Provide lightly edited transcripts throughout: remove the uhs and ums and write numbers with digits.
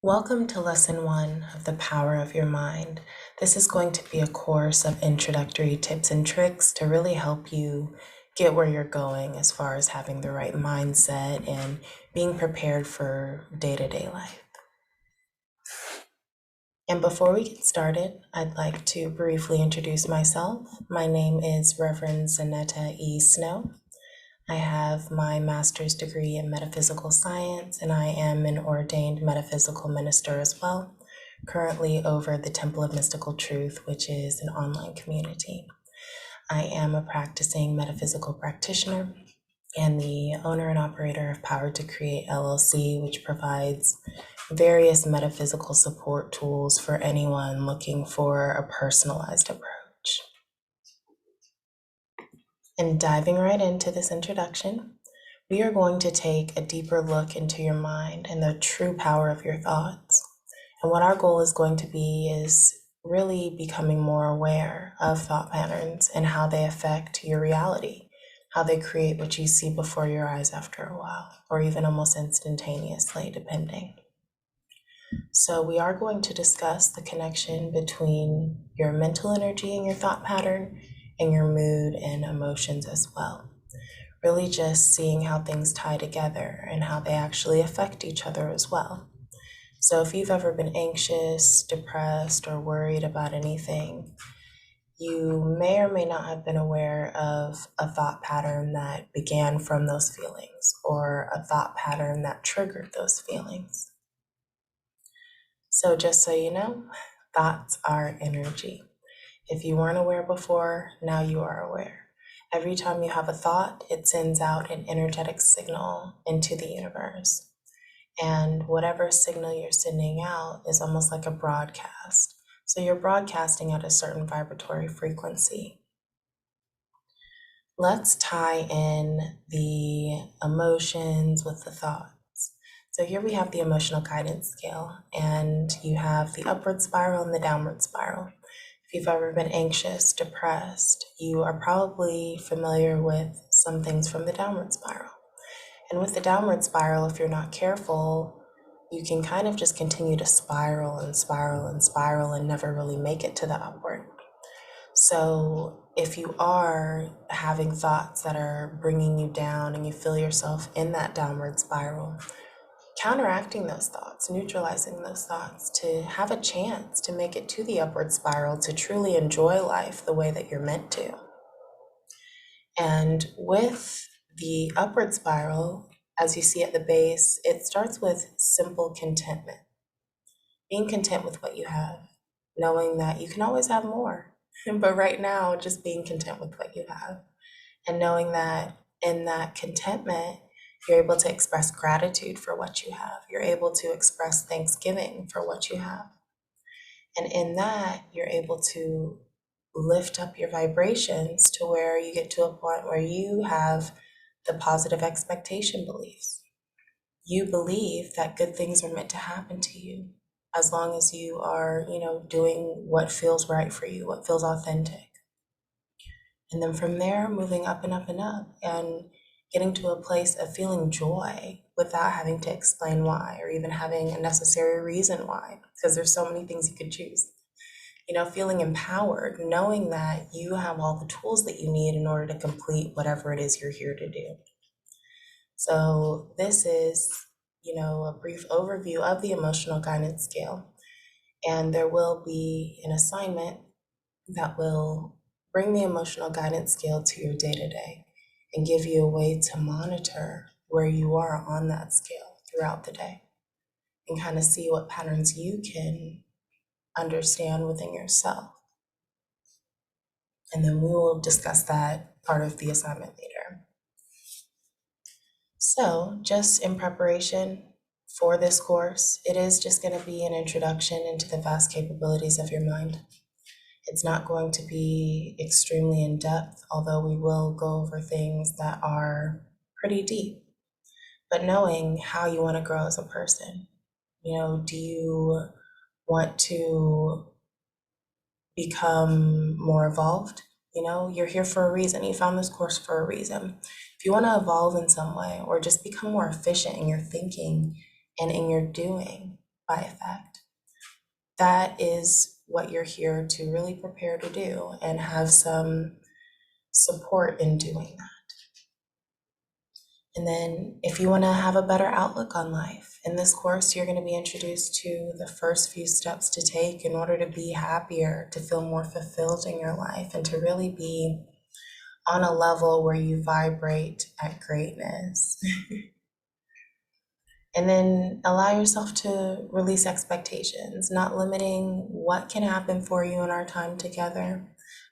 Welcome to Lesson 1 of The Power of Your Mind. This is going to be a course of introductory tips and tricks to really help you get where you're going as far as having the right mindset and being prepared for day-to-day life. And before we get started, I'd like to briefly introduce myself. My name is Reverend Zanetta E. Snow. I have my master's degree in metaphysical science, and I am an ordained metaphysical minister as well, currently over the Temple of Mystical Truth, which is an online community. I am a practicing metaphysical practitioner and the owner and operator of Power to Create LLC, which provides various metaphysical support tools for anyone looking for a personalized approach. And diving right into this introduction, we are going to take a deeper look into your mind and the true power of your thoughts. And what our goal is going to be is really becoming more aware of thought patterns and how they affect your reality, how they create what you see before your eyes after a while, or even almost instantaneously, depending. So we are going to discuss the connection between your mental energy and your thought pattern and your mood and emotions as well. Really just seeing how things tie together and how they actually affect each other as well. So if you've ever been anxious, depressed, or worried about anything, you may or may not have been aware of a thought pattern that began from those feelings or a thought pattern that triggered those feelings. So just so you know, thoughts are energy. If you weren't aware before, now you are aware. Every time you have a thought, it sends out an energetic signal into the universe. And whatever signal you're sending out is almost like a broadcast. So you're broadcasting at a certain vibratory frequency. Let's tie in the emotions with the thoughts. So here we have the emotional guidance scale, and you have the upward spiral and the downward spiral. If you've ever been anxious, depressed, you are probably familiar with some things from the downward spiral. And with the downward spiral, if you're not careful, you can kind of just continue to spiral and spiral and spiral and never really make it to the upward. So if you are having thoughts that are bringing you down and you feel yourself in that downward spiral, counteracting those thoughts, neutralizing those thoughts to have a chance to make it to the upward spiral, to truly enjoy life the way that you're meant to. And with the upward spiral, as you see at the base, it starts with simple contentment. Being content with what you have, knowing that you can always have more. But right now, just being content with what you have. And knowing that in that contentment, you're able to express gratitude for what you have. You're able to express thanksgiving for what you have. And in that, you're able to lift up your vibrations to where you get to a point where you have the positive expectation beliefs. You believe that good things are meant to happen to you as long as you are, doing what feels right for you, what feels authentic. And then from there, moving up and up and up and getting to a place of feeling joy without having to explain why or even having a necessary reason why, because there's so many things you could choose. Feeling empowered, knowing that you have all the tools that you need in order to complete whatever it is you're here to do. So this is, a brief overview of the emotional guidance scale. And there will be an assignment that will bring the emotional guidance scale to your day-to-day and give you a way to monitor where you are on that scale throughout the day and kind of see what patterns you can understand within yourself. And then we will discuss that part of the assignment later. So just in preparation for this course, it is just going to be an introduction into the vast capabilities of your mind. It's not going to be extremely in depth, although we will go over things that are pretty deep. But knowing how you want to grow as a person, do you want to become more evolved? You're here for a reason. You found this course for a reason. If you want to evolve in some way or just become more efficient in your thinking and in your doing, by effect. That is what you're here to really prepare to do and have some support in doing that. And then if you want to have a better outlook on life, in this course, you're going to be introduced to the first few steps to take in order to be happier, to feel more fulfilled in your life, and to really be on a level where you vibrate at greatness. And then allow yourself to release expectations, not limiting what can happen for you in our time together,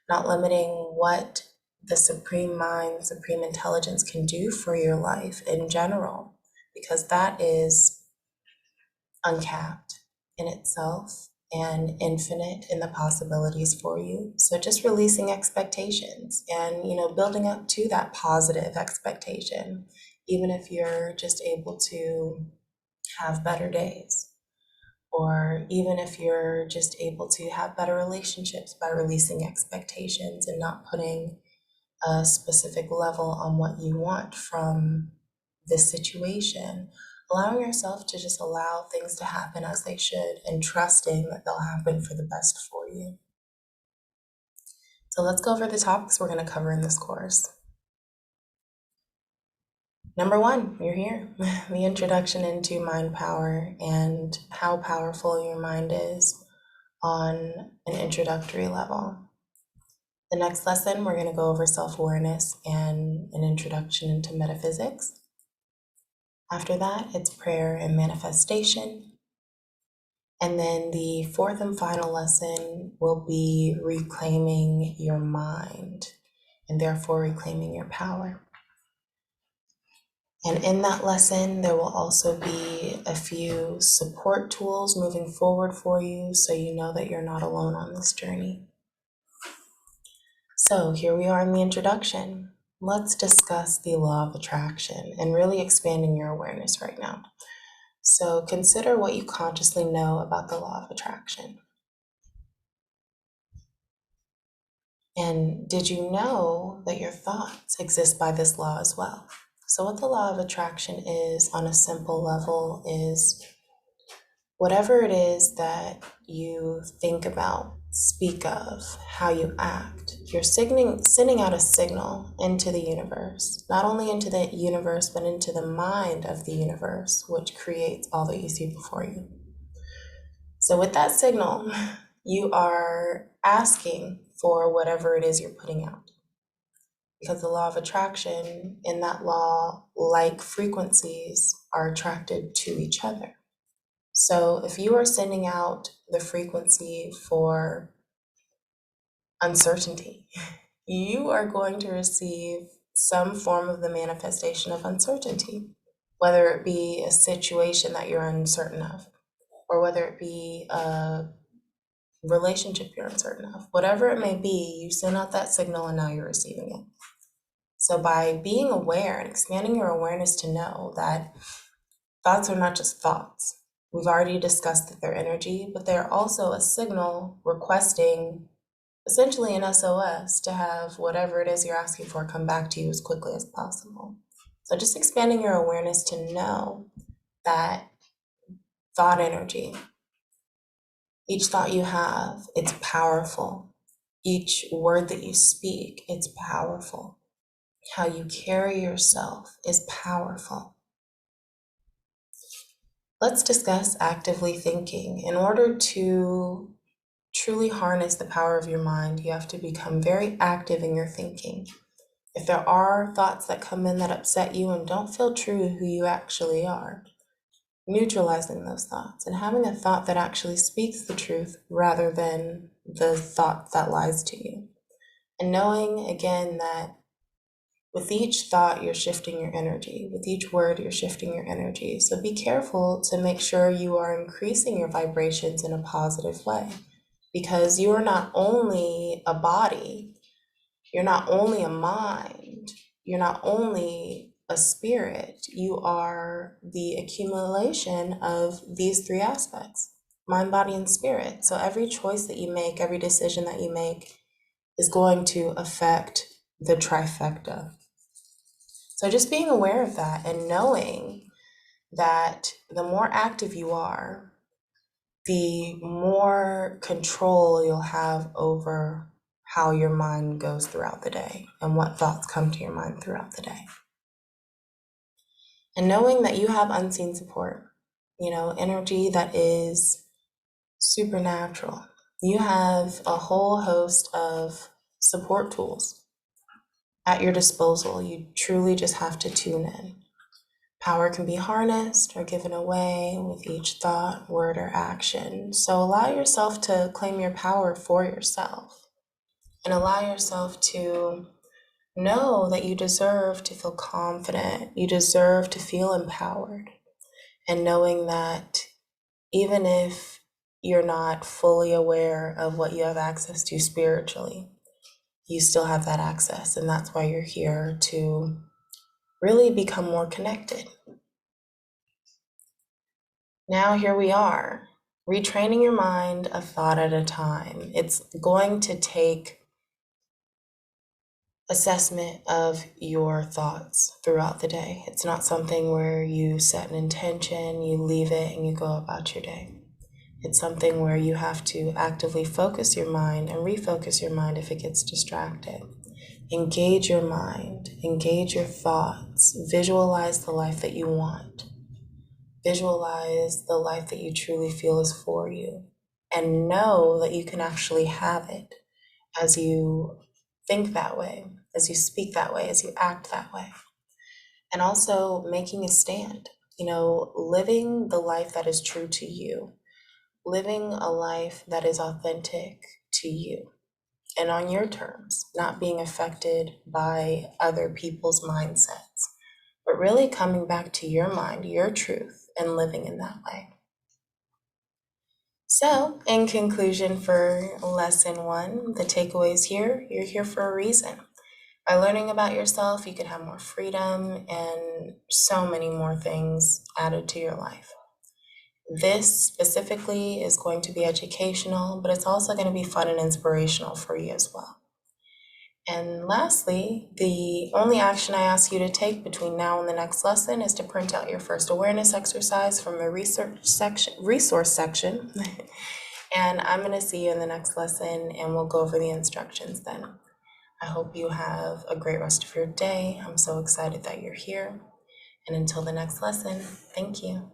not limiting what the supreme mind, supreme intelligence can do for your life in general, because that is uncapped in itself and infinite in the possibilities for you. So just releasing expectations and, building up to that positive expectation, even if you're just able to have better days, or even if you're just able to have better relationships by releasing expectations and not putting a specific level on what you want from this situation, allowing yourself to just allow things to happen as they should and trusting that they'll happen for the best for you. So let's go over the topics we're going to cover in this course. Number one, you're here. The introduction into mind power and how powerful your mind is on an introductory level. The next lesson, we're going to go over self-awareness and an introduction into metaphysics. After that, it's prayer and manifestation. And then the fourth and final lesson will be reclaiming your mind and therefore reclaiming your power. And in that lesson, there will also be a few support tools moving forward for you so you know that you're not alone on this journey. So here we are in the introduction. Let's discuss the law of attraction and really expanding your awareness right now. So consider what you consciously know about the law of attraction. And did you know that your thoughts exist by this law as well? So what the law of attraction is on a simple level is whatever it is that you think about, speak of, how you act, you're sending out a signal into the universe, not only into the universe, but into the mind of the universe, which creates all that you see before you. So with that signal, you are asking for whatever it is you're putting out. Because the law of attraction, in that law, like frequencies are attracted to each other. So if you are sending out the frequency for uncertainty, you are going to receive some form of the manifestation of uncertainty, whether it be a situation that you're uncertain of, or whether it be a relationship you're uncertain of. Whatever it may be, you send out that signal and now you're receiving it. So by being aware and expanding your awareness to know that thoughts are not just thoughts. We've already discussed that they're energy, but they're also a signal requesting essentially an SOS to have whatever it is you're asking for come back to you as quickly as possible. So just expanding your awareness to know that thought energy, each thought you have, it's powerful. Each word that you speak, it's powerful. How you carry yourself is powerful. Let's discuss actively thinking. In order to truly harness the power of your mind, you have to become very active in your thinking. If there are thoughts that come in that upset you and don't feel true to who you actually are, neutralizing those thoughts and having a thought that actually speaks the truth rather than the thought that lies to you. And knowing again that with each thought, you're shifting your energy. With each word, you're shifting your energy. So be careful to make sure you are increasing your vibrations in a positive way, because you are not only a body, you're not only a mind, you're not only a spirit, you are the accumulation of these three aspects, mind, body, and spirit. So every choice that you make, every decision that you make is going to affect the trifecta. So just being aware of that and knowing that the more active you are, the more control you'll have over how your mind goes throughout the day and what thoughts come to your mind throughout the day. And knowing that you have unseen support, energy that is supernatural. You have a whole host of support tools at your disposal. You truly just have to tune in. Power can be harnessed or given away with each thought, word, or action. So allow yourself to claim your power for yourself and allow yourself to know that you deserve to feel confident. You deserve to feel empowered. And knowing that even if you're not fully aware of what you have access to spiritually, you still have that access. And that's why you're here, to really become more connected. Now here we are, retraining your mind a thought at a time. It's going to take assessment of your thoughts throughout the day. It's not something where you set an intention, you leave it, and you go about your day. It's something where you have to actively focus your mind and refocus your mind if it gets distracted. Engage your mind, engage your thoughts, visualize the life that you want. Visualize the life that you truly feel is for you, and know that you can actually have it as you think that way, as you speak that way, as you act that way. And also making a stand, living the life that is true to you, living a life that is authentic to you and on your terms, not being affected by other people's mindsets, but really coming back to your mind, your truth, and living in that way. So, in conclusion, for lesson 1, the takeaways here, you're here for a reason. By learning about yourself, you can have more freedom and so many more things added to your life. This specifically is going to be educational, but it's also going to be fun and inspirational for you as well. And lastly, the only action I ask you to take between now and the next lesson is to print out your first awareness exercise from the resource section. And I'm going to see you in the next lesson, and we'll go over the instructions then. I hope you have a great rest of your day. I'm so excited that you're here. And until the next lesson, thank you.